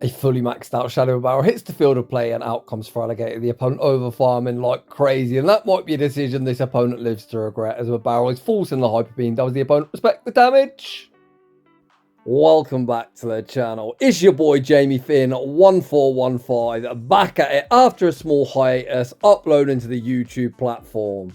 A fully maxed out Shadow Barrel hits the field of play and out comes Feraligatr, the opponent over-farming like crazy, and that might be a decision this opponent lives to regret, as the barrel is forcing the Hyper Beam. Does the opponent respect the damage? Welcome back to the channel. It's your boy Jamie Finn 1415 back at it after a small hiatus, uploading to the YouTube platform.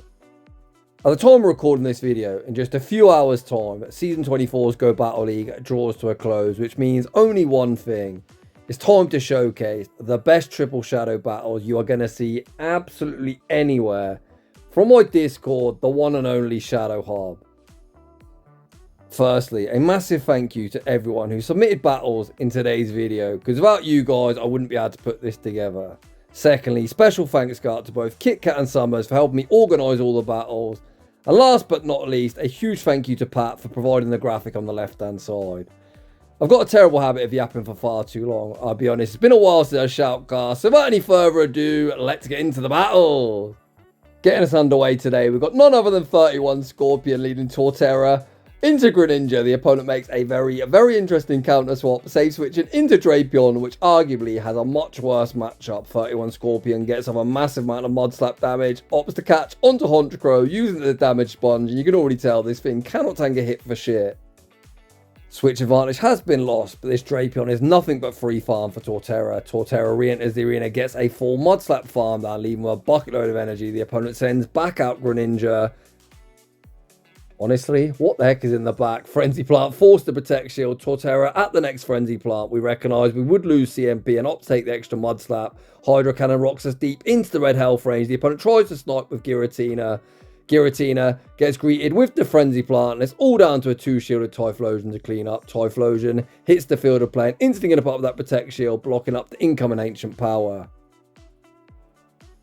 At the time of recording this video, in just a few hours time, Season 24's Go Battle League draws to a close, which means only one thing. It's time to showcase the best triple shadow battles you are going to see absolutely anywhere from my Discord, the one and only Shadow Hub. Firstly, a massive thank you to everyone who submitted battles in today's video, because without you guys I wouldn't be able to put this together. Secondly, special thanks go out to both KitKat and Summers for helping me organise all the battles. And last but not least, a huge thank you to Pat for providing the graphic on the left hand side. I've got a terrible habit of yapping for far too long, I'll be honest. It's been a while since I shoutcast, so without any further ado, let's get into the battle. Getting us underway today, we've got none other than 31 Scorpion leading Torterra into Greninja. The opponent makes a very interesting counter swap, save switching into Drapion, which arguably has a much worse matchup. 31 Scorpion gets off a massive amount of Mud Slap damage, opts to catch onto Honchkrow using the damage sponge, and you can already tell this thing cannot tank a hit for shit. Switch advantage has been lost, but this Drapion is nothing but free farm for Torterra. Torterra re-enters the arena, gets a full Mud Slap farm down, leaving with a bucket load of energy. The opponent sends back out Greninja. Honestly, what the heck is in the back? Frenzy Plant forced to protect shield. Torterra at the next Frenzy Plant. We recognise we would lose CMP and opt to take the extra Mud Slap. Hydro Cannon rocks us deep into the red health range. The opponent tries to snipe with Giratina. Giratina gets greeted with the Frenzy Plant, and it's all down to a 2-shielded Typhlosion to clean up. Typhlosion hits the field of play and instantly going to put up that Protect Shield, blocking up the incoming Ancient Power.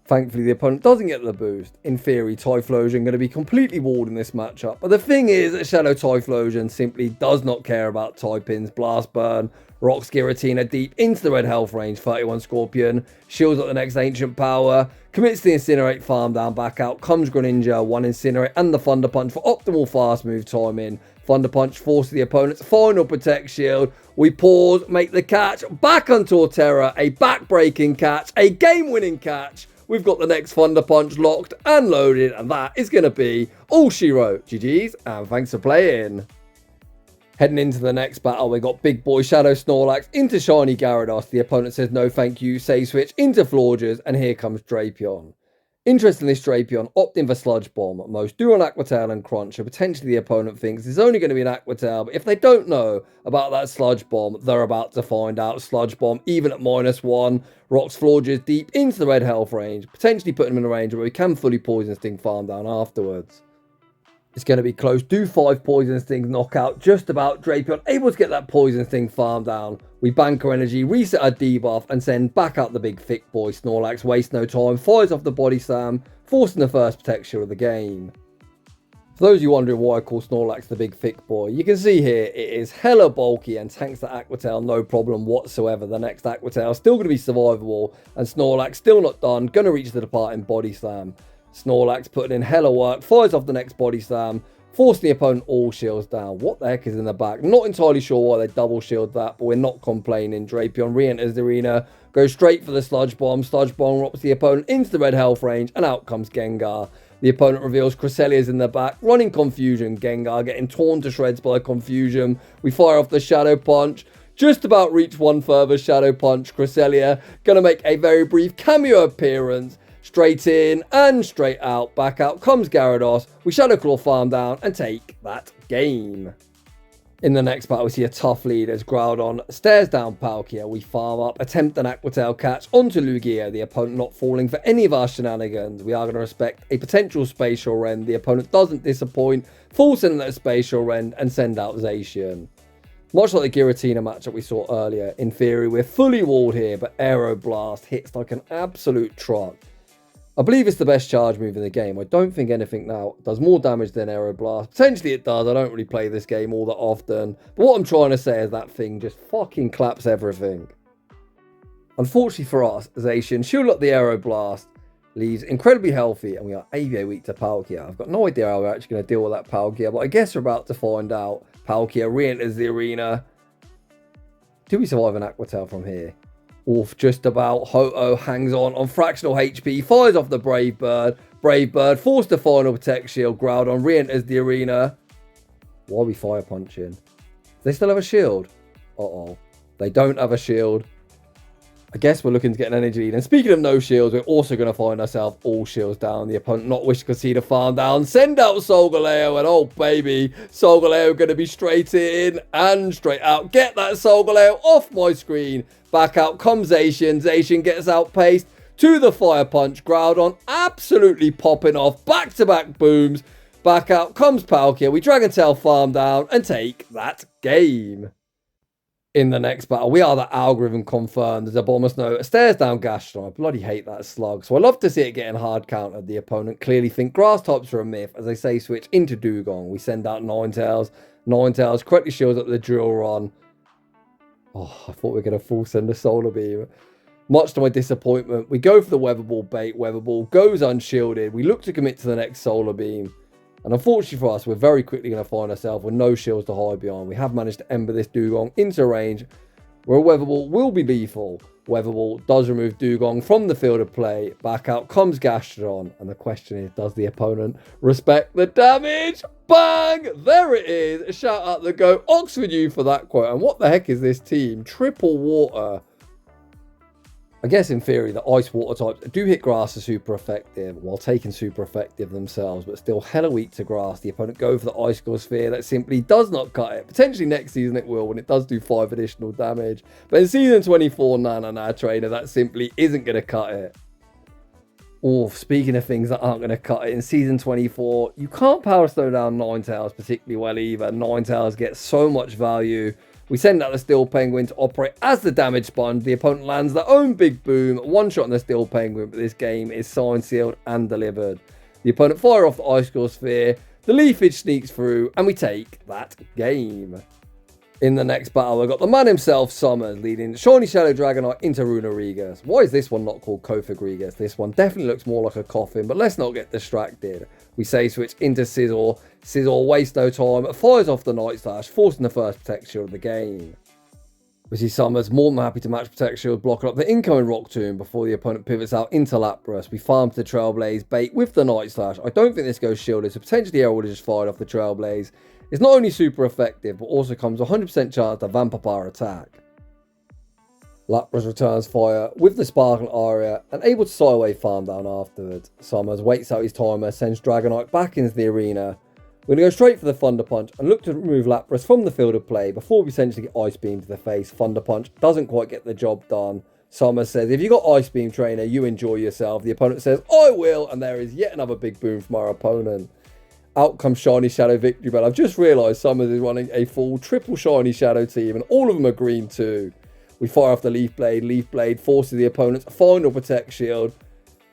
Thankfully, the opponent doesn't get the boost. In theory, Typhlosion going to be completely walled in this matchup. But the thing is that Shadow Typhlosion simply does not care about typings. Blast Burn rocks Giratina deep into the red health range. 31 Scorpion shields up the next Ancient Power. Commits the Incinerate farm down, back out comes Greninja, one Incinerate and the Thunder Punch for optimal fast move timing. Thunder Punch forces the opponent's final Protect Shield. We pause, make the catch, back on Torterra, a back-breaking catch, a game-winning catch. We've got the next Thunder Punch locked and loaded, and that is going to be all she wrote. GG's, and thanks for playing. Heading into the next battle, we got Big Boy Shadow Snorlax into Shiny Gyarados. The opponent says no thank you, save switch into Florges, and here comes Drapion. Interestingly, Drapion opting for Sludge Bomb. Most do on Aqua Tail and Crunch, so potentially the opponent thinks it's only going to be an Aqua Tail, but if they don't know about that Sludge Bomb, they're about to find out. Sludge Bomb, even at -1, rocks Florges deep into the red health range, potentially putting him in a range where we can fully Poison Sting farm down afterwards. It's going to be close. Do 5 Poison Stings knockout. Just about. Drapion able to get that Poison Sting farm down. We bank our energy, reset our debuff, and send back out the big thick boy. Snorlax wastes no time, fires off the Body Slam, forcing the first Protect Shield of the game. For those of you wondering why I call Snorlax the big thick boy, you can see here it is hella bulky and tanks the Aqua Tail no problem whatsoever. The next Aqua Tail still going to be survivable, and Snorlax still not done, going to reach the departing Body Slam. Snorlax putting in hella work, fires off the next Body Slam, forcing the opponent all shields down. What the heck is in the back? Not entirely sure why they double shield that, but we're not complaining. Drapion re-enters the arena, goes straight for the Sludge Bomb. Sludge Bomb drops the opponent into the red health range, and out comes Gengar. The opponent reveals Cresselia's in the back, running Confusion. Gengar getting torn to shreds by Confusion. We fire off the Shadow Punch. Just about reach one further Shadow Punch. Cresselia going to make a very brief cameo appearance. Straight in and straight out. Back out comes Gyarados. We Shadow Claw farm down and take that game. In the next battle, we see a tough lead as Groudon stares down Palkia. We farm up, attempt an Aqua Tail catch onto Lugia. The opponent not falling for any of our shenanigans. We are going to respect a potential Spatial Rend. The opponent doesn't disappoint, forcing that Spatial Rend and send out Zacian. Much like the Giratina matchup we saw earlier, in theory we're fully walled here, but Aero Blast hits like an absolute truck. I believe it's the best charge move in the game. I don't think anything now does more damage than Aero Blast. Potentially it does. I don't really play this game all that often. But what I'm trying to say is that thing just fucking claps everything. Unfortunately for us, Zacian shielded up the Aero Blast, leaves incredibly healthy, and we are AVA weak to Palkia. I've got no idea how we're actually going to deal with that Palkia, but I guess we're about to find out. Palkia re-enters the arena. Do we survive an Aqua Tail from here? Oof, just about. Ho-Oh hangs on fractional HP, fires off the Brave Bird. Brave Bird forced the final Protect Shield. Groudon re-enters the arena. Why are we fire punching? Do they still have a shield? Uh-oh. They don't have a shield. I guess we're looking to get an energy lead. And speaking of no shields, we're also going to find ourselves all shields down. The opponent not wishing to concede a farm down. Send out Solgaleo. And oh, baby, Solgaleo going to be straight in and straight out. Get that Solgaleo off my screen. Back out comes Zacian. Zacian gets outpaced to the Fire Punch. Groudon absolutely popping off. Back-to-back booms. Back out comes Palkia. We Dragon Tail farm down and take that game. In the next battle, we are the algorithm confirmed as a Abomasnow stares down Gastrodon. I bloody hate that slug. So I love to see it getting hard countered. The opponent clearly think grass types are a myth as they say switch into Dugong. We send out Ninetales. Ninetales correctly shields up the drill run. Oh, I thought we were going to full send a Solar Beam. Much to my disappointment, we go for the Weather Ball bait. Weather Ball goes unshielded. We look to commit to the next Solar Beam. And unfortunately for us, we're very quickly going to find ourselves with no shields to hide behind. We have managed to ember this Dugong into range, where a Weather Ball will be lethal. Weather Ball does remove Dugong from the field of play. Back out comes Gastrodon. And the question is, does the opponent respect the damage? Bang! There it is. Shout out the Go Oxford U for that quote. And what the heck is this team? Triple water. I guess in theory, the ice water types do hit grass are super effective while taking super effective themselves, but still hella weak to grass. The opponent go for the Icicle Sphere that simply does not cut it. Potentially next season it will when it does do 5 additional damage. But in season 24, nah, trainer, that simply isn't going to cut it. Oh, speaking of things that aren't going to cut it, in season 24, you can't Power Stone down Ninetales particularly well either. Ninetales gets so much value. We send out the Steel Penguin to operate as the damage sponge. The opponent lands their own big boom. One shot on the Steel Penguin, but this game is signed, sealed, and delivered. The opponent fire off the Icicle Sphere. The leafage sneaks through, and we take that game. In the next battle, we've got the man himself, Summers, leading Shiny Shadow Dragonite into Runerigas. Why is this one not called Kofagrigas? This one definitely looks more like a coffin, but let's not get distracted. We say switch into Scizor. Scizor wastes no time, fires off the Night Slash, forcing the first Protect Shield of the game. We see Summers more than happy to match Protect Shield, blocking up the incoming Rock Tomb before the opponent pivots out into Lapras. We farm to the Trailblaze bait with the Night Slash. I don't think this goes shielded, so potentially Herald is just fired off the Trailblaze. It's not only super effective, but also comes 100% chance to Vampire attack. Lapras returns fire with the Sparkle Aria and able to sigh away farm down afterwards. Summers waits out his timer, sends Dragonite back into the arena. We're going to go straight for the Thunder Punch and look to remove Lapras from the field of play before we essentially get Ice Beam to the face. Thunder Punch doesn't quite get the job done. Summers says, if you got Ice Beam, trainer, you enjoy yourself. The opponent says, I will, and there is yet another big boom from our opponent. Out comes Shiny Shadow Victory Bell. I've just realised Summers is running a full triple Shiny Shadow team, and all of them are green too. We fire off the Leaf Blade. Leaf Blade forces the opponent's final Protect Shield.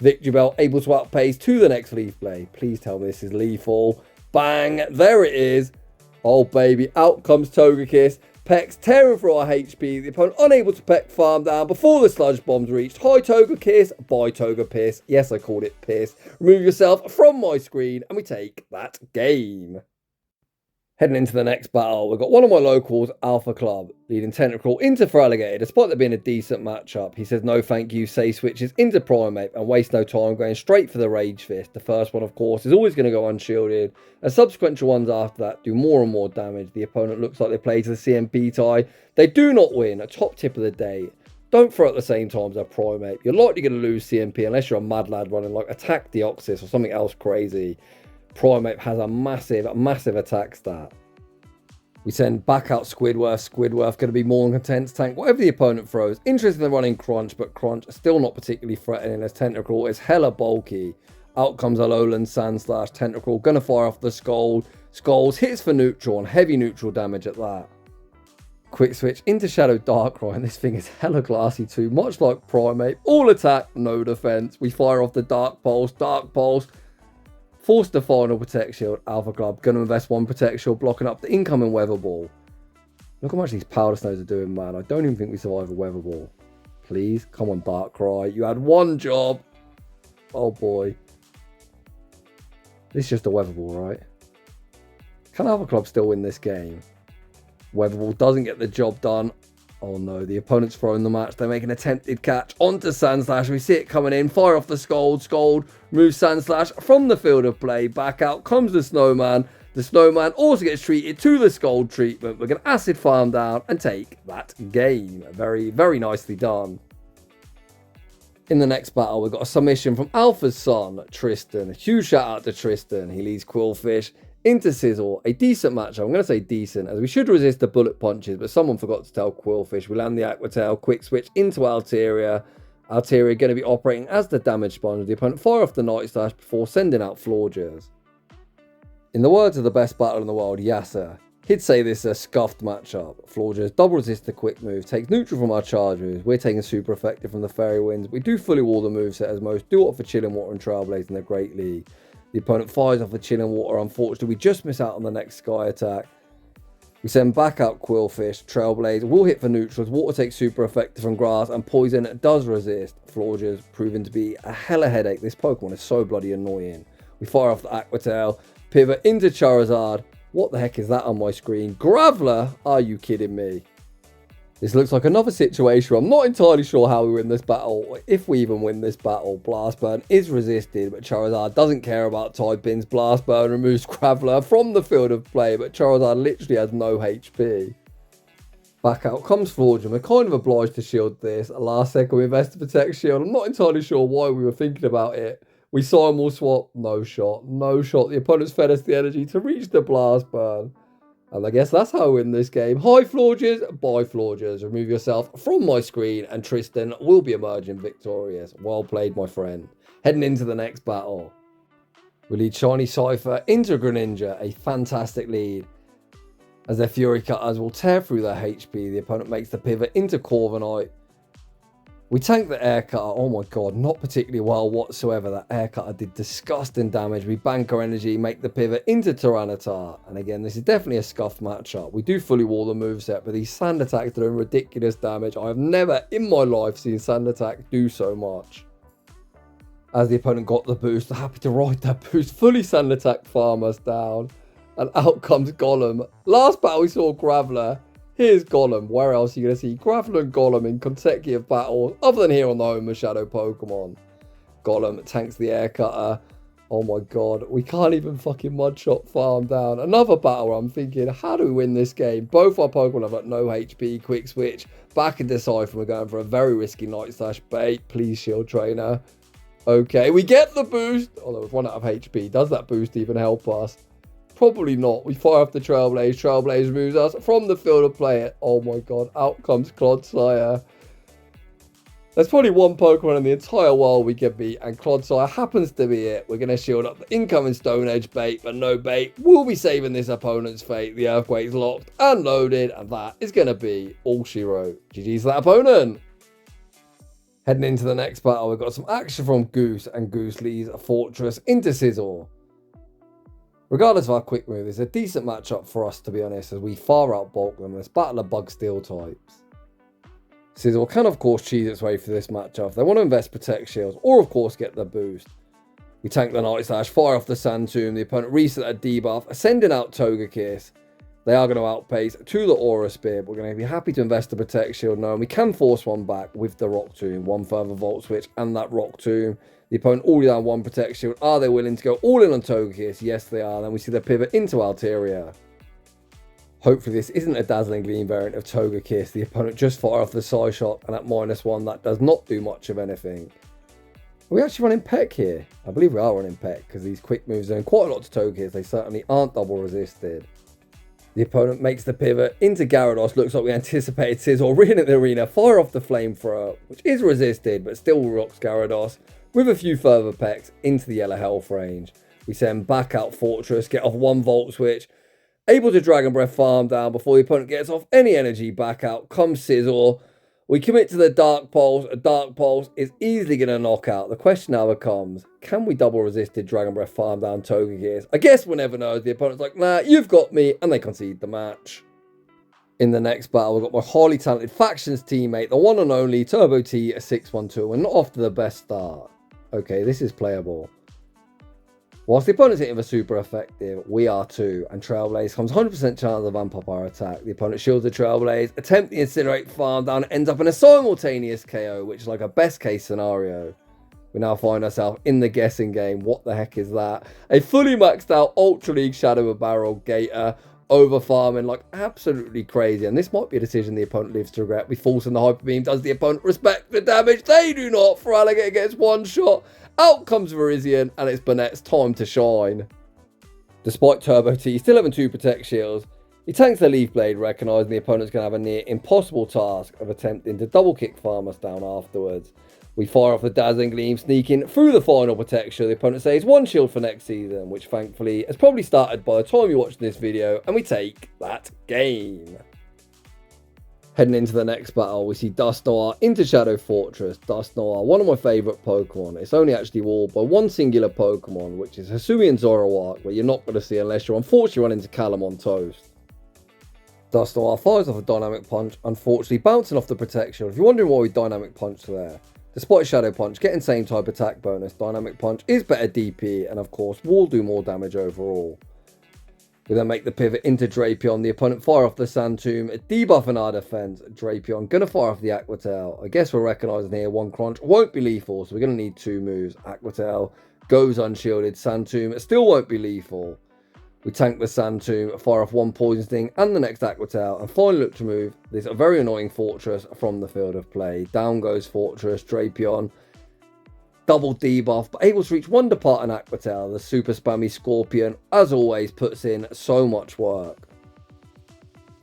Victory Bell able to outpace to the next Leaf Blade. Please tell me this is lethal. Bang! There it is. Oh, baby. Out comes Togekiss. Pecks tearing through our HP. The opponent unable to peck farm down before the Sludge Bombs reached. Hi, Togekiss. Bye, Togepiss. Yes, I called it piss. Remove yourself from my screen, and we take that game. Heading into the next battle, we've got one of my locals, Alpha Club, leading Tentacruel into Feraligatr. Despite there being a decent matchup, he says no thank you, say switches into Primeape and waste no time going straight for the Rage Fist. The first one, of course, is always going to go unshielded, and subsequent ones after that do more and more damage. The opponent looks like they play to the CMP tie. They do not win. A top tip of the day. Don't throw at the same time as a Primeape. You're likely going to lose CMP unless you're a mad lad running like Attack Deoxys or something else crazy. Primeape has a massive attack stat. We send back out Squidward. Squidward going to be more than content to tank whatever the opponent throws. Interested in running Crunch, but Crunch still not particularly threatening as Tentacruel is hella bulky. Out comes Alolan Sandslash. Tentacruel going to fire off the Scold. Scold hits for neutral and heavy neutral damage at that. Quick switch into Shadow Darkrai, and this thing is hella glassy too, much like Primeape. All attack, no defense. We fire off the Dark Pulse. Force the final Protect Shield. Alpha Club going to invest one Protect Shield, blocking up the incoming Weather Ball. Look how much these Powder Snows are doing, man. I don't even think we survive a Weather Ball. Please, come on, Darkrai. You had one job. Oh boy. This is just a Weather Ball, right? Can Alpha Club still win this game? Weather Ball doesn't get the job done. Oh no, the opponent's throwing the match. They make an attempted catch onto Sandslash. We see it coming in, fire off the Scald. Scald moves Sandslash from the field of play. Back out comes the Snowman. The Snowman also gets treated to the Scald treatment. We're going to Acid Farm down and take that game. Very, very nicely done. In the next battle, we've got a submission from Alpha's son, Tristan. A huge shout out to Tristan. He leads Qwilfish into Sizzle. A decent matchup. I'm going to say decent, as we should resist the bullet punches, but someone forgot to tell Qwilfish. We land the Aqua Tail, quick switch into Altaria. Altaria going to be operating as the damage sponge. The opponent fire off the Ninetales before sending out Florges. In the words of the best battle in the world, Yasser, he'd say this is a scuffed matchup. Florges double resist the quick move, takes neutral from our charge moves. We're taking super effective from the Fairy Winds. We do fully wall the moveset as most do offer Chilling Water and Trailblaze in the Great League. The opponent fires off the Chilling Water. Unfortunately, we just miss out on the next Sky attack. We send back out Qwilfish. Trailblaze will hit for neutrals. Water takes super effective from grass, and Poison does resist. Florges proving to be a hella headache. This Pokemon is so bloody annoying. We fire off the Aqua Tail, pivot into Charizard. What the heck is that on my screen? Graveler? Are you kidding me? This looks like another situation where I'm not entirely sure how we win this battle, or if we even win this battle. Blast Burn is resisted, but Charizard doesn't care about typings. Blast Burn removes Graveler from the field of play, but Charizard literally has no HP. Back out comes Florges. We're kind of obliged to shield this. Last second we invest to protect shield. I'm not entirely sure why we were thinking about it. We saw him all swap. No shot. No shot. The opponent's fed us the energy to reach the Blast Burn. And I guess that's how we win this game. Hi Florges, bye Florges. Remove yourself from my screen and Tristan will be emerging victorious. Well played, my friend. Heading into the next battle. We lead Shiny Scyther into Greninja. A fantastic lead. As their Fury Cutters will tear through their HP. The opponent makes the pivot into Corviknight. We tank the Air Cutter. Oh my god, not particularly well whatsoever. That Air Cutter did disgusting damage. We bank our energy, make the pivot into Tyranitar. And again, this is definitely a scuffed matchup. We do fully wall the moveset, but these Sand Attacks are doing ridiculous damage. I have never in my life seen Sand Attack do so much. As the opponent got the boost, happy to ride that boost. Fully Sand Attack farm us down. And out comes Golem. Last battle we saw Graveler. Here's Golem. Where else are you going to see Graveler and Golem in consecutive battles other than here on the home of Shadow Pokemon? Golem tanks the Air Cutter. Oh my god. We can't even fucking Mudshot farm down. Another battle where I'm thinking, how do we win this game? Both our Pokemon have got no HP. Quick switch. Back into Scyther. We're going for a very risky Ninetales bait. Please, Shield Trainer. Okay, we get the boost. Although we've run out of HP. Does that boost even help us? Probably not. We fire off the Trailblaze. Trailblaze removes us from the field of play. Oh my god. Out comes Clodsire. There's probably one Pokemon in the entire world we can beat, and Clodsire happens to be it. We're going to shield up the incoming Stone Edge bait, but no bait. We'll be saving this opponent's fate. The Earthquake's locked and loaded, and that is going to be all she wrote. GG's that opponent. Heading into the next battle, we've got some action from Goose, and Goose leads a Forretress into Sizzle. Regardless of our quick move, it's a decent matchup for us, to be honest, as we far outbulk them. Let's battle a Bug Steel types. Sizzle can, of course, cheese its way through this matchup. They want to invest Protect Shields, or, of course, get the boost. We tank the Ninetales, fire off the Sand Tomb. The opponent reset a debuff, sending out Togekiss. They are going to outpace to the Aura Spear. We're going to be happy to invest the Protect Shield now, and we can force one back with the Rock Tomb. One further Volt Switch and that Rock Tomb. The opponent already down one Protect Shield. Are they willing to go all in on Togekiss? Yes, they are. Then we see the pivot into Altaria. Hopefully this isn't a Dazzling Gleam variant of Togekiss. The opponent just fire off the Psy Shock, and at -1, that does not do much of anything. Are we actually running Peck here? I believe we are running Peck, because these quick moves are doing quite a lot to Togekiss. They certainly aren't double resisted. The opponent makes the pivot into Gyarados. Looks like we anticipated Sizzle in the arena. Fire off the Flamethrower, which is resisted, but still rocks Gyarados. With a few further pecks into the Yellow Health range. We send back out Forretress, get off one Volt Switch. Able to Dragon Breath farm down before the opponent gets off any energy. Back out comes Sizzle. We commit to the Dark Pulse. A Dark Pulse is easily going to knock out. The question now becomes, can we double resisted Dragon Breath farm down Togekiss? I guess we'll never know. The opponent's like, nah, you've got me. And they concede the match. In the next battle, we've got my highly talented Factions teammate, the one and only Turbo T, a 612. We're not off to the best start. Okay, this is playable. Whilst the opponent's hitting for super effective, we are too, and Trailblaze comes 100% chance of vamp up our attack. The opponent shields the Trailblaze, attempt the Incinerate farm down, and ends up in a simultaneous KO, which is like a best case scenario. We now find ourselves in the guessing game. What the heck is that? A fully maxed out Ultra League Shadow Barrel Gator over farming like absolutely crazy, and this might be a decision the opponent lives to regret. We force in the Hyper Beam. Does the opponent respect the damage? They do not. Feraligatr gets one shot. Out comes Virizion, and it's Burnett's time to shine. Despite Turbo T still having 2 Protect Shields, he tanks the Leaf Blade, recognising the opponent's going to have a near impossible task of attempting to double kick farm us down afterwards. We fire off the Dazzling Gleam, sneaking through the final protection. The opponent saves 1 shield for next season, which thankfully has probably started by the time you're watching this video, and we take that game. Heading into the next battle, we see Dusknoir into Shadow Fortress. Dusknoir, one of my favourite Pokemon. It's only actually walled by one singular Pokemon, which is Hisuian Zoroark, where you're not going to see unless you're unfortunately run into Callum on Toast. Dusknoir fires off a Dynamic Punch, unfortunately bouncing off the protection. If you're wondering why we Dynamic Punch there, despite Shadow Punch getting same type attack bonus, Dynamic Punch is better DP, and of course will do more damage overall. We then make the pivot into Drapion. The opponent fire off the Sand Tomb, debuffing our defense. Drapion gonna fire off the Aqua Tail. I guess we're recognizing here 1 crunch won't be lethal, so we're gonna need 2 moves. Aqua Tail goes unshielded. Sand Tomb still won't be lethal. We tank the Sand Tomb, fire off 1 Poison Sting and the next Aqua Tail, and finally look to move this very annoying Fortress from the field of play. Down goes Fortress. Drapion, double debuff, but able to reach 1 departing Aqua Tail. The super spammy Scorpion, as always, puts in so much work.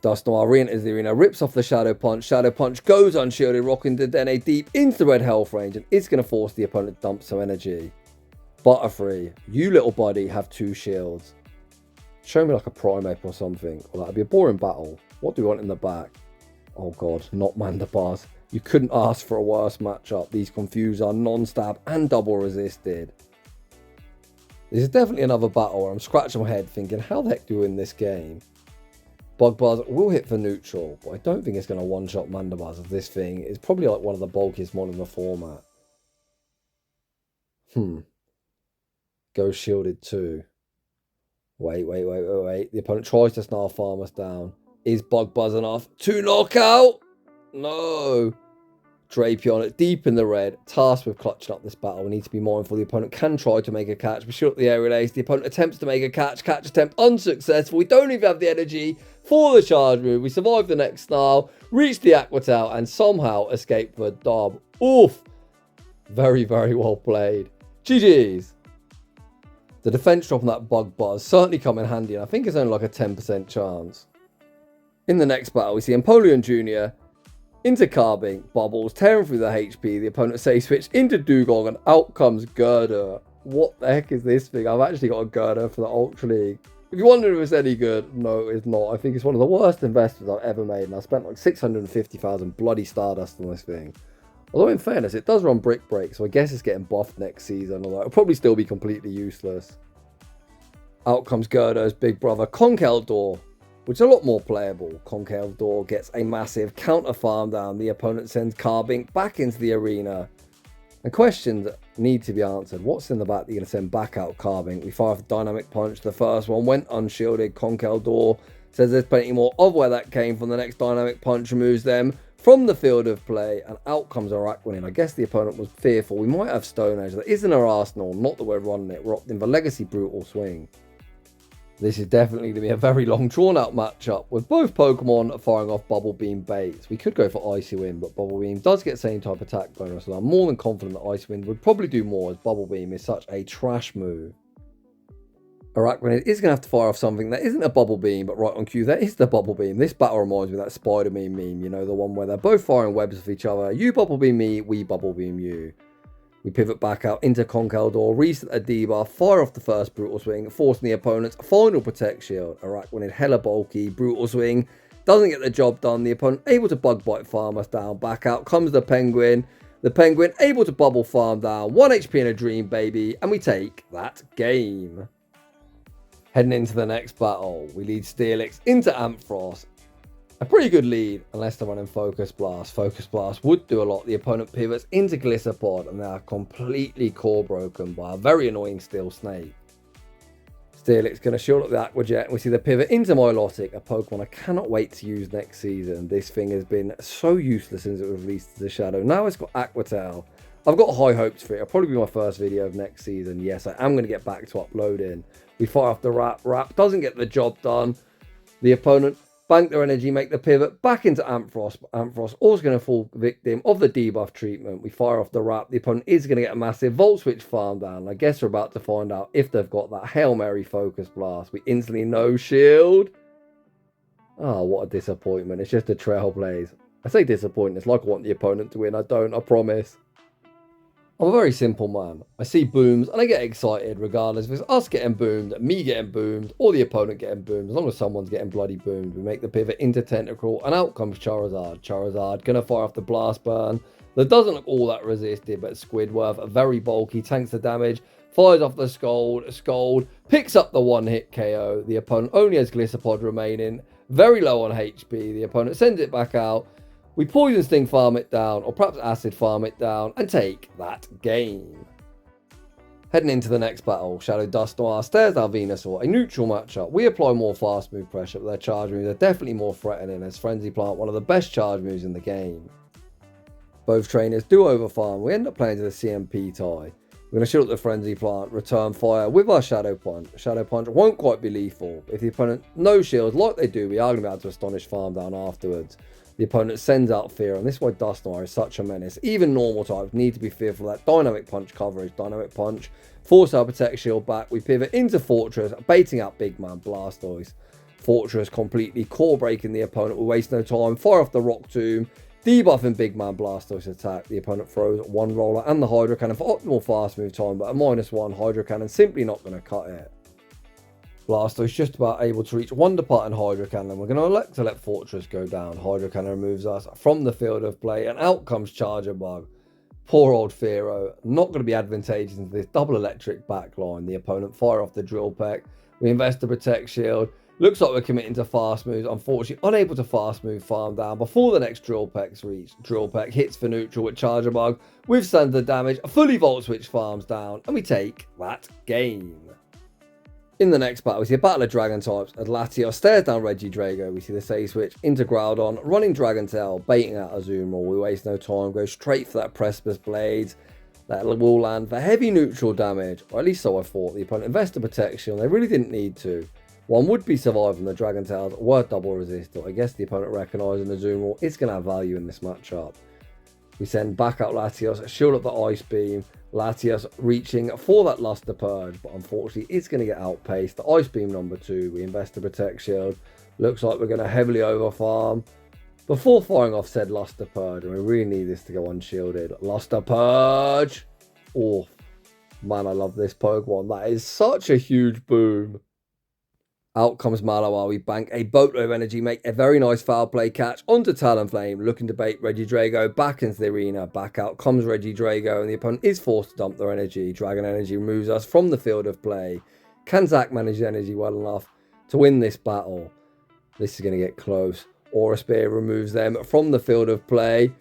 Dusknoir re-enters the arena, rips off the Shadow Punch. Shadow Punch goes unshielded, rocking Dedenne deep into the red health range, and it's going to force the opponent to dump some energy. Butterfree, you little buddy have 2 shields. Show me like a Primeape or something. Well, that'd be a boring battle. What do we want in the back? Oh god, not Mandibars. You couldn't ask for a worse matchup. These Confuse are non-stab and double resisted. This is definitely another battle where I'm scratching my head thinking, how the heck do we win this game? Bug Buzz will hit for neutral, but I don't think it's going to one-shot Mandibars, as this thing is probably like one of the bulkiest mod in the format. Go shielded too. Wait. The opponent tries to Snarl farm us down. Is Bug Buzz enough to knock out? No. Drapion deep in the red, tasked with clutching up this battle. We need to be mindful the opponent can try to make a catch. We shoot up the aerial ace. The opponent attempts to make a catch attempt unsuccessful. We don't even have the energy for the charge move. We survive the next snarl, reach the Aqua Tail, and somehow escape the dub. Oof. Very, very well played. GG's. The defense drop on that Bug Buzz certainly come in handy, and I think it's only like a 10% chance. In the next battle, we see Empoleon Jr. into Carbink, Bubbles, tearing through the HP. The opponent safe switch into Dugong, and out comes Gurdurr. What the heck is this thing? I've actually got a Gurdurr for the Ultra League. If you're wondering if it's any good, no, it's not. I think it's one of the worst investments I've ever made, and I spent like 650,000 bloody Stardust on this thing. Although in fairness, it does run Brick Break, so I guess it's getting buffed next season, although it'll probably still be completely useless. Out comes Gurdurr's big brother, Conkeldurr, which is a lot more playable. Conkeldurr gets a massive counter farm down. The opponent sends Carbink back into the arena. And questions need to be answered. What's in the back that you're going to send back out Carbink? We fire off a Dynamic Punch. The first one went unshielded. Conkeldurr says there's plenty more of where that came from. The next Dynamic Punch removes them from the field of play, and out comes Araquanid. I guess the opponent was fearful. We might have Stone Edge. That is in our arsenal, not that we're running it. We're opting for Legacy Brutal Swing. This is definitely going to be a very long drawn-out matchup, with both Pokemon firing off Bubble Beam baits. We could go for Icy Wind, but Bubble Beam does get same type attack bonus, and I'm more than confident that Icy Wind would probably do more, as Bubble Beam is such a trash move. Araquanid is going to have to fire off something that isn't a Bubble Beam, but right on cue, that is the Bubble Beam. This battle reminds me of that Spider-Man meme, you know, the one where they're both firing webs of each other. You Bubble Beam me, we Bubble Beam you. We pivot back out into Conkeldurr, reset a debuff, fire off the first Brutal Swing, forcing the opponent's final Protect Shield. Araquanid hella bulky, Brutal Swing, doesn't get the job done. The opponent able to Bug Bite farm us down. Back out comes the Penguin. The Penguin able to Bubble farm down. 1 HP in a dream, baby. And we take that game. Heading into the next battle, we lead Steelix into Ampharos. A pretty good lead, unless they're running Focus Blast. Focus Blast would do a lot. The opponent pivots into Glisserpod, and they are completely core broken by a very annoying Steel Snake. Steelix going to shield up the Aqua Jet, and we see the pivot into Milotic, a Pokemon I cannot wait to use next season. This thing has been so useless since it was released to the Shadow. Now it's got Aqua Tail. I've got high hopes for it. It'll probably be my first video of next season. Yes, I am going to get back to uploading. We fire off the Wrap. Wrap doesn't get the job done. The opponent bank their energy, make the pivot back into Ampharos. Ampharos also going to fall victim of the debuff treatment. We fire off the Wrap. The opponent is going to get a massive Volt Switch farm down. I guess we're about to find out if they've got that Hail Mary Focus Blast. We instantly no shield. Oh, what a disappointment. It's just a Trailblaze. I say disappointing. It's like I want the opponent to win. I don't, I promise. I'm a very simple man. I see booms and I get excited regardless if it's us getting boomed, me getting boomed, or the opponent getting boomed. As long as someone's getting bloody boomed, we make the pivot into Tentacruel, and out comes Charizard. Charizard gonna fire off the Blast Burn. That doesn't look all that resisted, but Squidward, very bulky, tanks the damage, fires off the Scald. Scald picks up the one-hit KO. The opponent only has Gliscopod remaining, very low on HP. The opponent sends it back out. We Poison Sting farm it down, or perhaps Acid farm it down, and take that game. Heading into the next battle, Shadow Dusknoir stares down Venusaur, a neutral matchup. We apply more fast move pressure, but their charge moves are definitely more threatening, as Frenzy Plant one of the best charge moves in the game. Both trainers do overfarm. We end up playing to the CMP tie. We're going to shield up the Frenzy Plant, return fire with our Shadow Punch. Shadow Punch won't quite be lethal. If the opponent no shields like they do, we are going to be able to Astonish farm down afterwards. The opponent sends out Fear, and this is why Dusknoir is such a menace. Even normal types need to be fearful of that Dynamic Punch coverage. Dynamic Punch, force our Protect Shield back. We pivot into Forretress, baiting out Big Man Blastoise. Forretress completely core breaking the opponent. We waste no time. Fire off the Rock Tomb, debuffing Big Man Blastoise attack. The opponent throws one roller and the Hydro Cannon for optimal fast move time, but a -1 Hydro Cannon simply not going to cut it. Blastoise just about able to reach one departing Hydro Cannon. We're going to elect to let Forretress go down. Hydro Cannon removes us from the field of play, and out comes Charger Bug. Poor old Fearow, not going to be advantageous into this double electric backline. The opponent fire off the Drill Peck. We invest the Protect Shield. Looks like we're committing to fast moves. Unfortunately, unable to fast move farm down before the next Drill Peck's reached. Drill Peck hits for neutral with Charger Bug, withstands the damage, a fully Volt Switch farms down, and we take that game. In the next battle, we see a battle of Dragon types as Latios stares down Regidrago. We see the Say Switch into Groudon, running Dragon Tail, baiting out Azumarill. We waste no time, go straight for that Precipice Blades. That will land for heavy neutral damage, or at least so I thought. The opponent invested protection, they really didn't need to. One would be surviving the Dragon Tails were double resistant. I guess the opponent recognising Azumarill is going to have value in this matchup. We send back out Latios, shield up the Ice Beam. Latios reaching for that Luster Purge, but unfortunately it's going to get outpaced. The Ice Beam number 2, we invest the Protect Shield. Looks like we're going to heavily overfarm before firing off said Luster Purge, and we really need this to go unshielded. Luster Purge! Oh, man, I love this Pokemon. That is such a huge boom. Out comes Maloir. We bank a boatload of energy, make a very nice foul play catch onto Talonflame, looking to bait Regidrago back into the arena. Back out comes Regidrago, and the opponent is forced to dump their energy. Dragon Energy removes us from the field of play. Can Zach manage the energy well enough to win this battle? This is going to get close. Aura Spear removes them from the field of play.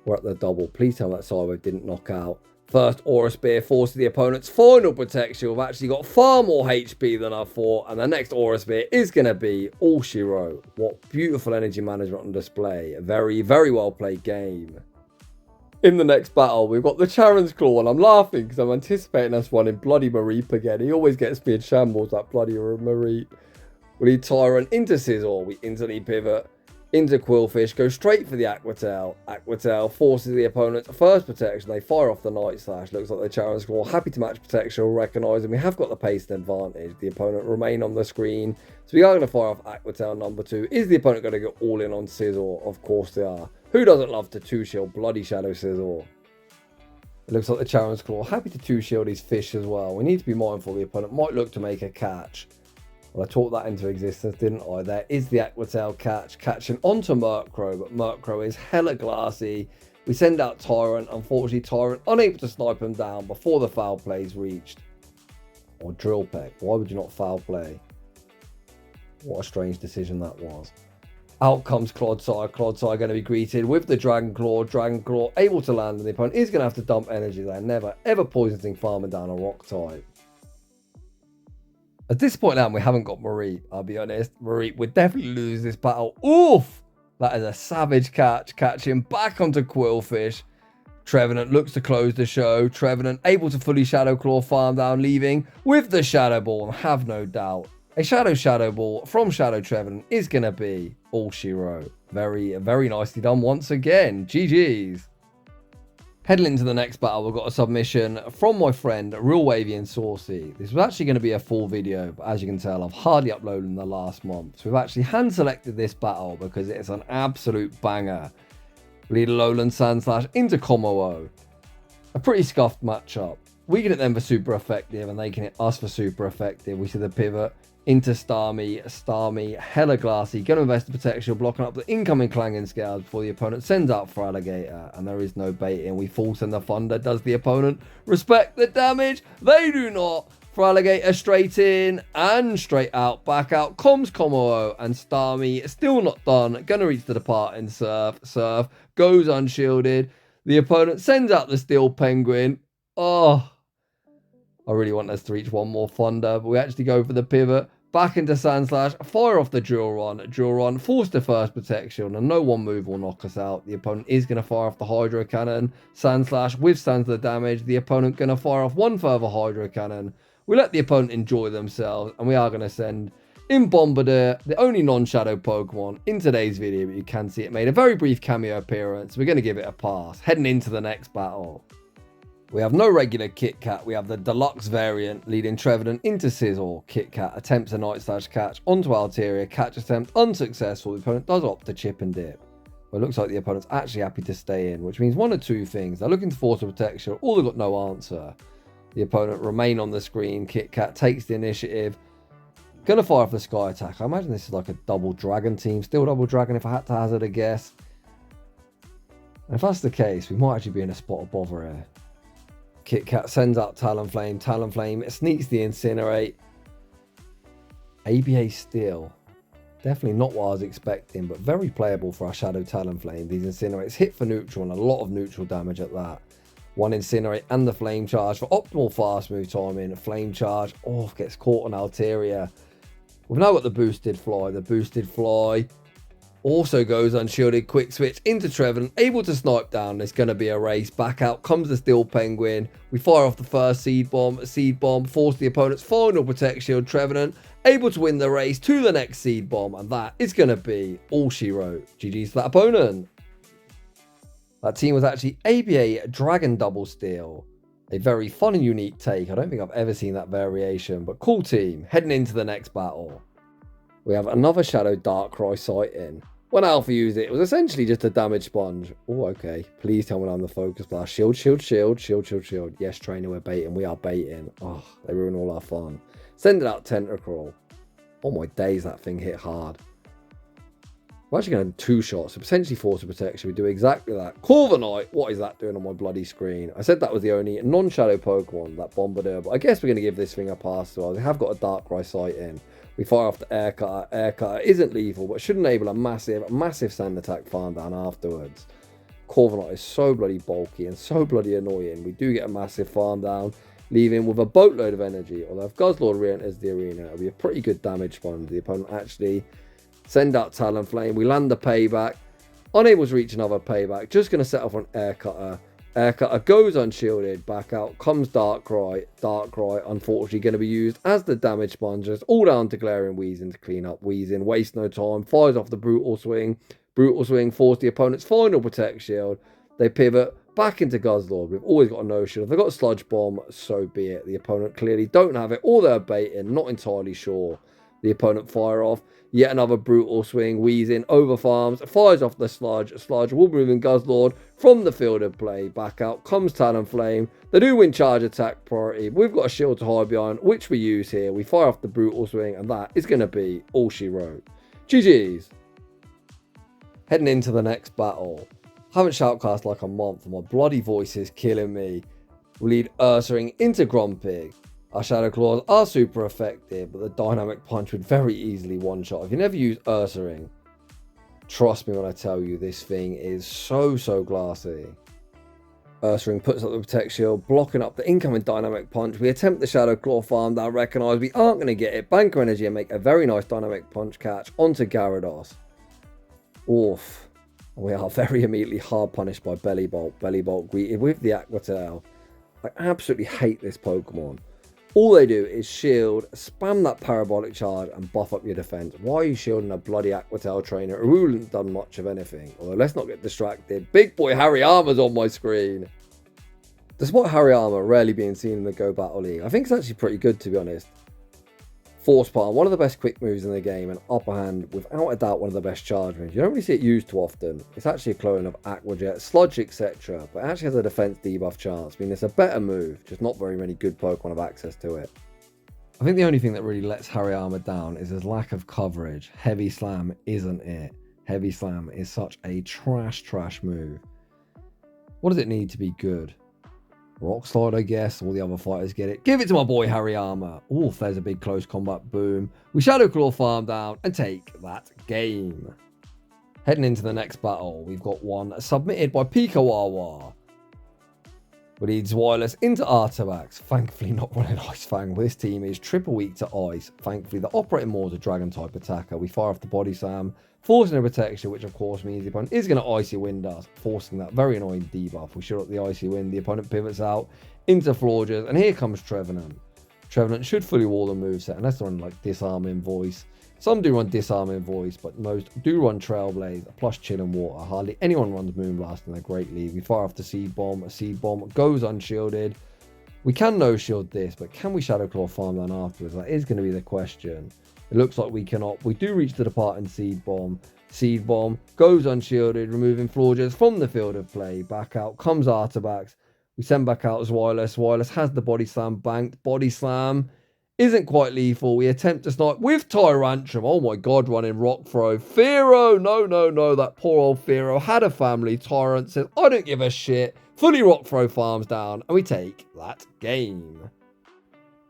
We're at the double. Please tell me that Cyber didn't knock out. First Aura Spear forces the opponent's final protection. We've actually got far more HP than I thought. And the next Aura Spear is going to be all she wrote. What beautiful energy management on display. A very, very well played game. In the next battle, we've got the Charon's Claw. And I'm laughing because I'm anticipating us running bloody Mareep again. He always gets me in shambles, that bloody Mareep. We lead Tyrant into Scizor. We instantly pivot into Qwilfish, go straight for the Aqua Tail. Aqua Tail forces the opponent's first protection. They fire off the Night Slash. Looks like the Charon's Claw happy to match protection, recognising we have got the pace advantage. The opponent remain on the screen, so we are going to fire off Aqua Tail number 2. Is the opponent going to go all in on Scizor? Of course they are. Who doesn't love to 2-shield bloody Shadow Scizor? It looks like the Charon's Claw happy to 2-shield his fish as well. We need to be mindful the opponent might look to make a catch. Well, I talked that into existence, didn't I? There is the Aqua Tail catch, catching onto Murkrow, but Murkrow is hella glassy. We send out Tyrant. Unfortunately, Tyrant unable to snipe him down before the foul play is reached. Or Drill Peck. Why would you not foul play? What a strange decision that was. Out comes Clodsire. Clodsire going to be greeted with the Dragon Claw. Dragon Claw able to land, and the opponent is going to have to dump energy there. Never ever Poison Sting farming down a Rock type. At this point now, we haven't got Mareep, I'll be honest. Mareep would definitely lose this battle. Oof! That is a savage catch. Catching back onto Qwilfish. Trevenant looks to close the show. Trevenant able to fully Shadow Claw farm down, leaving with the Shadow Ball. And have no doubt, a Shadow Ball from Shadow Trevenant is going to be all she wrote. Very, very nicely done once again. GG's. Heading into the next battle, we've got a submission from my friend Real Wavy and Saucy. This was actually going to be a full video, but as you can tell, I've hardly uploaded in the last month. So we've actually hand selected this battle because it's an absolute banger. Lead Alolan Sandslash into Kommo-o. A pretty scuffed matchup. We can hit them for super effective and they can hit us for super effective. We see the pivot into Starmie, hella glassy, gonna invest the protection, blocking up the incoming clanging scales before the opponent sends out Feraligatr, and there is no baiting. We full send the thunder. Does the opponent respect the damage? They do not. Feraligatr straight in and straight out, back out comes Kommo-o, and Starmie still not done, gonna reach the departing Surf, goes unshielded. The opponent sends out the Steel Penguin. Oh, I really want us to reach one more thunder, but we actually go for the pivot. Back into Sandslash, fire off the Jrog, force the first protection, and no one move will knock us out. The opponent is going to fire off the Hydro Cannon. Sandslash withstands the damage. The opponent going to fire off one further Hydro Cannon. We let the opponent enjoy themselves, and we are going to send in Bombardier, the only non-shadow Pokemon in today's video, but you can see it made a very brief cameo appearance. We're going to give it a pass. Heading into the next battle. We have no regular Kit Kat, we have the deluxe variant leading Trevenant into Sizzle. Kit Kat attempts a Night-Slash catch onto Altaria, catch attempt unsuccessful. The opponent does opt to chip and dip. But it looks like the opponent's actually happy to stay in, which means one of two things. They're looking to force a protection or they've got no answer. The opponent remain on the screen. Kit Kat takes the initiative. Gonna fire off the Sky Attack. I imagine this is like a double dragon team. Still double dragon if I had to hazard a guess. And if that's the case, we might actually be in a spot of bother here. Kit Kat sends out Talonflame. Talonflame sneaks the Incinerate. ABA Steel. Definitely not what I was expecting, but very playable for our Shadow Talonflame. These Incinerates hit for neutral and a lot of neutral damage at that. One Incinerate and the Flame Charge for optimal fast move timing. Flame Charge, oh, gets caught on Altaria. We've now got the Boosted Fly. The Boosted Fly also goes unshielded. Quick switch into Trevenant, able to snipe down. There's going to be a race. Back out comes the Steel Penguin. We fire off the first Seed Bomb. Seed Bomb force the opponent's final Protect Shield. Trevenant able to win the race to the next Seed Bomb, and that is going to be all she wrote. GG's to that opponent. That team was actually ABA Dragon Double Steel. A very fun and unique take. I don't think I've ever seen that variation, but cool team. Heading into the next battle. We have another Shadow Darkrai sighting. When Alpha used it, it was essentially just a damage sponge. Oh, okay. Please tell me I'm the focus blast. Shield, shield, shield, shield, shield, shield. Yes, trainer, we're baiting. We are baiting. Oh, they ruin all our fun. Send it out Tentacruel. Oh my days, that thing hit hard. We're actually going to two shots, so potentially force of protection. We do exactly that. Corviknight, what is that doing on my bloody screen? I said that was the only non-shadow Pokemon, that Bombardier, but I guess we're going to give this thing a pass as well. They have got a Darkrai sighting. We fire off the Air Cutter. Air Cutter isn't lethal, but should enable a massive sand attack farm down afterwards. Corviknight is so bloody bulky and so bloody annoying. We do get a massive farm down, leaving with a boatload of energy. Although if Guzzlord re-enters the arena, it'll be a pretty good damage sponge. The opponent actually send out Talonflame. We land the payback. Unable to reach another payback. Just going to set off on Air Cutter. Air Cutter goes unshielded. Back out comes Darkrai. Darkrai, unfortunately, going to be used as the damage sponges. All down to Galarian Weezing to clean up. Weezing wastes no time. Fires off the Brutal Swing. Brutal Swing forces the opponent's final Protect Shield. They pivot back into Guzzlord. We've always got a no shield. If they've got a Sludge Bomb, so be it. The opponent clearly don't have it. Or they're baiting. Not entirely sure. The opponent fire off. Yet another Brutal Swing. Weezing over farms. Fires off the Sludge. Sludge will move in Guzzlord from the field of play. Back out comes Talonflame. They do win charge attack priority. We've got a shield to hide behind, which we use here. We fire off the Brutal Swing, and that is going to be all she wrote. GG's. Heading into the next battle. Haven't shoutcast like a month, and my bloody voice is killing me. We lead Ursaring into Grumpig. Our Shadow Claws are super effective, but the Dynamic Punch would very easily one-shot. If you never use Ursaring, trust me when I tell you, this thing is so glassy. Ursaring puts up the Protect Shield, blocking up the incoming Dynamic Punch. We attempt the Shadow Claw farm down, recognise we aren't going to get it. Banker Energy and make a very nice Dynamic Punch catch onto Gyarados. Oof. We are very immediately hard punished by Belly Bolt. Belly Bolt greeted with the Aqua Tail. I absolutely hate this Pokemon. All they do is shield, spam that Parabolic Charge and buff up your defense. Why are you shielding a bloody Aqua Tail trainer who hasn't done much of anything? Although let's not get distracted. Big boy Hariyama's on my screen. Despite Hariyama rarely being seen in the Go Battle League, I think it's actually pretty good, to be honest. Force Palm, one of the best quick moves in the game, and Upper Hand, without a doubt one of the best charge moves. You don't really see it used too often. It's actually a clone of Aqua Jet, Sludge, etc. But it actually has a defense debuff chance. I mean, it's a better move, just not very many good Pokemon have access to it. I think the only thing that really lets Hariyama down is his lack of coverage. Heavy Slam isn't it. Heavy Slam is such a trash move. What does it need to be good? Rock Slide, I guess. All the other fighters get it. Give it to my boy Hariyama. Oof, there's a big close combat. Boom. We Shadow Claw farm down and take that game. Heading into the next battle, we've got one submitted by Pikawawa. We leads Wireless into Artabax. Thankfully not running Ice Fang. This team is triple weak to Ice. Thankfully the operating more to Dragon type attacker. We fire off the Body Slam, forcing a protection, which of course means the opponent is going to Icy Wind us, forcing that very annoying debuff. We shoot up the Icy Wind, the opponent pivots out into Forretress, and here comes Trevenant. Trevenant should fully wall the moveset, unless they run like Disarming Voice. Some do run Disarming Voice, but most do run Trailblaze, plus Chill and Water. Hardly anyone runs Moonblast in their Great League. We fire off the Seed Bomb, a Seed Bomb goes unshielded. We can no-shield this, but can we Shadow Claw farm down afterwards? That is going to be the question. It looks like we cannot. We do reach the departing Seed Bomb. Seed Bomb goes unshielded, removing Forretress from the field of play. Back out comes Artabax. We send back out as Wireless. Wireless has the Body Slam banked. Body Slam isn't quite lethal. We attempt to snipe with Tyrantrum. Oh my god, running Rock Throw. Fearow, no. That poor old Fearow had a family. Tyrant says, I don't give a shit. Fully Rock Throw farms down, and we take that game.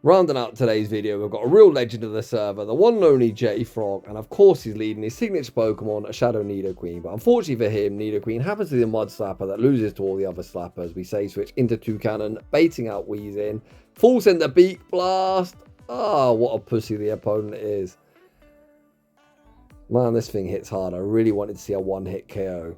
Rounding out today's video, we've got a real legend of the server, the one and only Jrog, and of course he's leading his signature Pokemon, a Shadow Nidoqueen. But unfortunately for him, Nidoqueen happens to be the Mud Slapper that loses to all the other Slappers. We say switch into Toucannon, baiting out Weezing. Full send the Beak Blast. Ah, what a pussy the opponent is. Man, this thing hits hard. I really wanted to see a one-hit KO.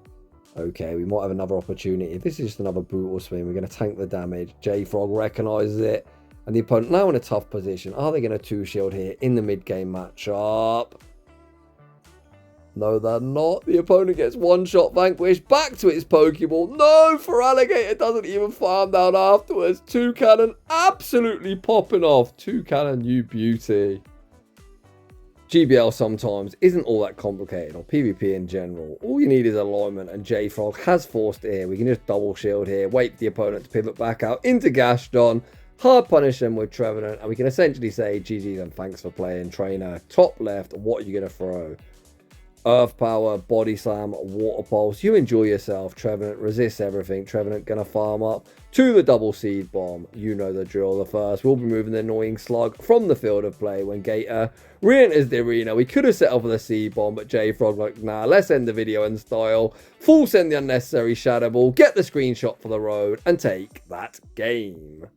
Okay, we might have another opportunity. If this is just another brutal swing, we're going to tank the damage. Jrog recognises it. And the opponent now in a tough position. Are they going to two-shield here in the mid-game matchup? No, they're not. The opponent gets one-shot vanquished. Back to its Pokeball. No, Feraligatr doesn't even farm down afterwards. Toucannon absolutely popping off. Toucannon, you beauty. GBL sometimes isn't all that complicated, or PvP in general. All you need is alignment, and Jrog has forced it here. We can just double shield here, wait for the opponent to pivot back out into Gastrodon, hard punish them with Trevenant, and we can essentially say GG's and thanks for playing, trainer. Top left, what are you going to throw? Earth Power, Body Slam, Water Pulse. You enjoy yourself. Trevenant resists everything. Trevenant going to farm up to the double Seed Bomb. You know the drill. The first will be moving the annoying Slug from the field of play when Gator re-enters the arena. We could have set up with a Seed Bomb, but Jrog like, nah, let's end the video in style. Full send the unnecessary Shadow Ball, get the screenshot for the road, and take that game.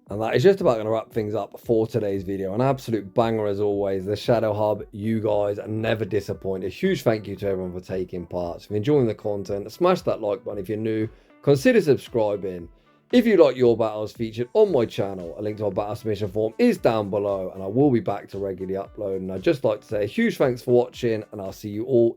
And that is just about going to wrap things up for today's video. An absolute banger as always. The Shadow Hub, you guys never disappoint. A huge thank you to everyone for taking part. So if you're enjoying the content, smash that like button. If you're new, consider subscribing. If you like your battles featured on my channel, a link to our battle submission form is down below. And I will be back to regularly upload. And I'd just like to say a huge thanks for watching. And I'll see you all